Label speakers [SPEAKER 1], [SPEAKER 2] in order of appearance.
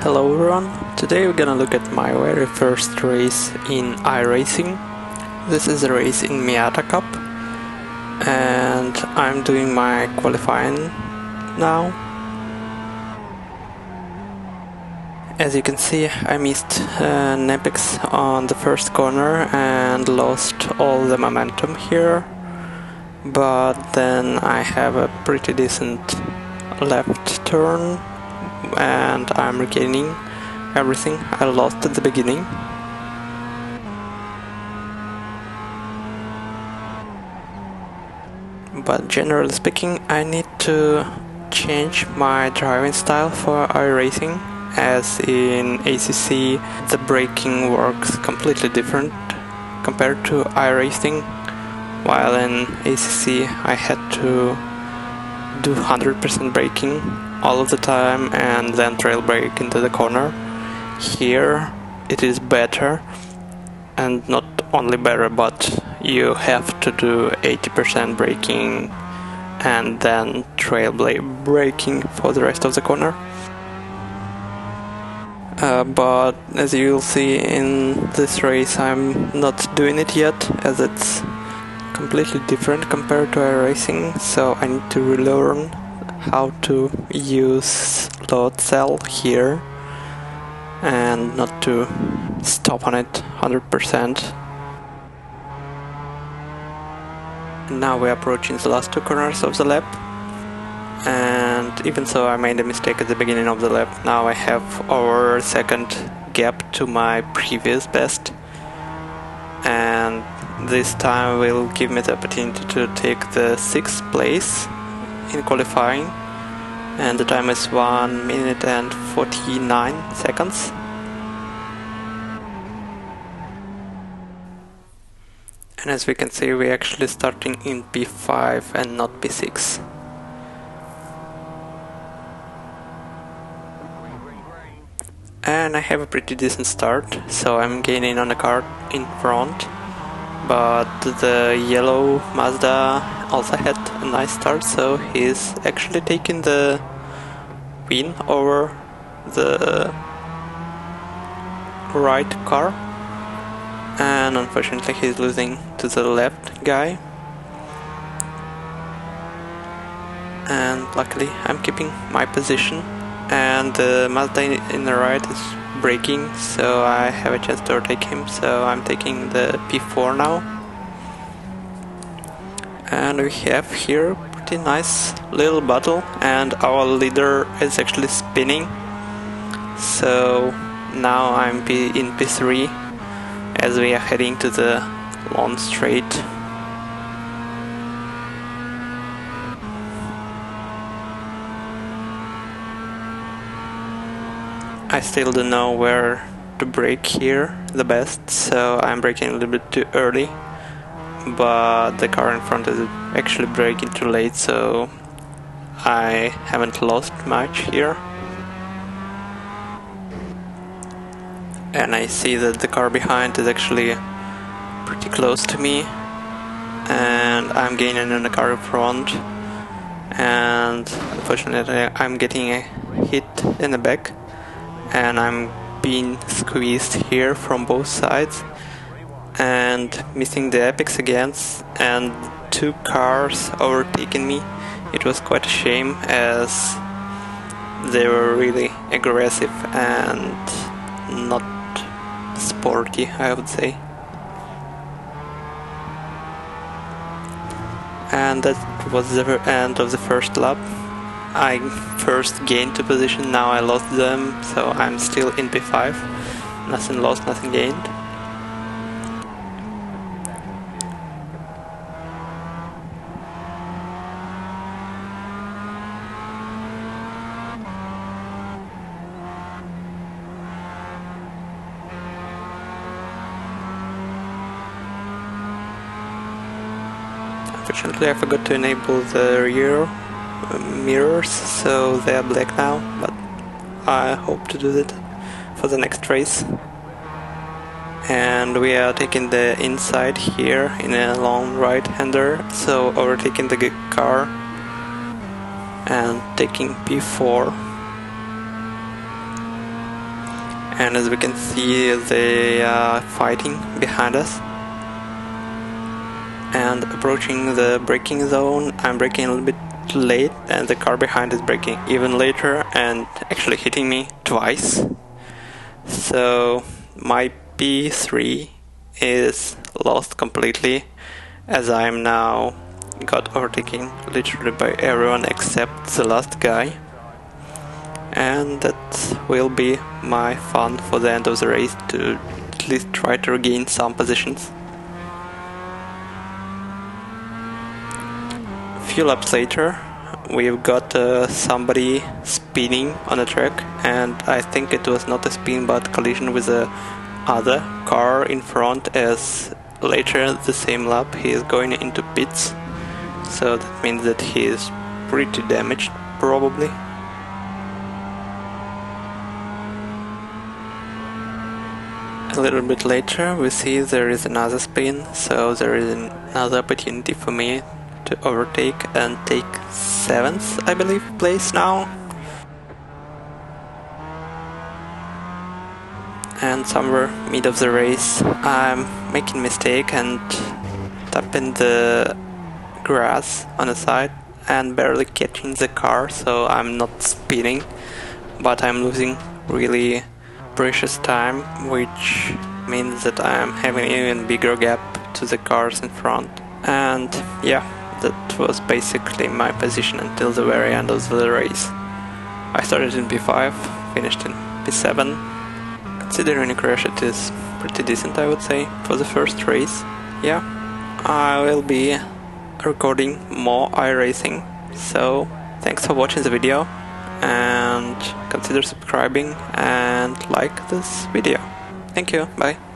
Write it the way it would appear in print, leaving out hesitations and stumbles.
[SPEAKER 1] Hello everyone, today we're gonna look at my very first race in iRacing. This is a race in Miata Cup and I'm doing my qualifying now. As you can see, I missed an apex on the first corner and lost all the momentum here, but then I have a pretty decent left turn and I'm regaining everything I lost at the beginning. But generally speaking, I need to change my driving style for iRacing, as in ACC the braking works completely different compared to iRacing, while in ACC I had to do 100% braking all of the time and then trail brake into the corner. Here it is better, and not only better, but you have to do 80% braking and then trail braking for the rest of the corner. But as you'll see in this race, I'm not doing it yet, as it's completely different compared to iRacing, so I need to relearn how to use load cell here and not to stop on it 100%. Now we're approaching the last two corners of the lap, and even so I made a mistake at the beginning of the lap. Now I have over a second gap to my previous best, and this time will give me the opportunity to take the 6th place in qualifying, and the time is 1 minute and 49 seconds. And as we can see, we're actually starting in P5 and not P6. And I have a pretty decent start, so I'm gaining on the car in front. But the yellow Mazda also had a nice start, so he's actually taking the win over the right car. And unfortunately he's losing to the left guy. And luckily I'm keeping my position, and the Mazda in the right is braking, so I have a chance to overtake him, so I'm taking the P4 now. And we have here pretty nice little battle, and our leader is actually spinning, so now I'm in P3 as we are heading to the long straight. I still don't know where to brake here the best, so I'm braking a little bit too early, but the car in front is actually braking too late, so I haven't lost much here. And I see that the car behind is actually pretty close to me, and I'm gaining on the car in front, and unfortunately I'm getting a hit in the back, and I'm being squeezed here from both sides and missing the apex again, and two cars overtaking me. It was quite a shame, as they were really aggressive and not sporty, I would say. And that was the end of the first lap. I first gained 2 positions, now I lost them, so I'm still in P5. Nothing lost, nothing gained. Unfortunately I forgot to enable the rear mirrors, so they are black now, but I hope to do that for the next race. And we are taking the inside here in a long right-hander, so overtaking the car and taking P4. and as we can see, they are fighting behind us. And approaching the braking zone, I'm braking a little bit late, and the car behind is braking even later and actually hitting me twice. So my P3 is lost completely, as I am now got overtaken literally by everyone except the last guy. And that will be my fun for the end of the race, to at least try to regain some positions. A few laps later, we've got somebody speeding on the track, and I think it was not a spin but collision with the other car in front, as later the same lap he is going into pits, so that means that he is pretty damaged probably. A little bit later we see there is another spin, so there is another opportunity for me to overtake and take 7th, I believe, place now. And somewhere mid of the race I'm making mistake and tapping the grass on the side and barely catching the car, so I'm not speeding, but I'm losing really precious time, which means that I'm having an even bigger gap to the cars in front. And yeah, that was basically my position until the very end of the race. I started in P5, finished in P7. Considering a crash, it is pretty decent, I would say, for the first race. Yeah, I will be recording more iRacing, so thanks for watching the video, and consider subscribing and like this video. Thank you, bye.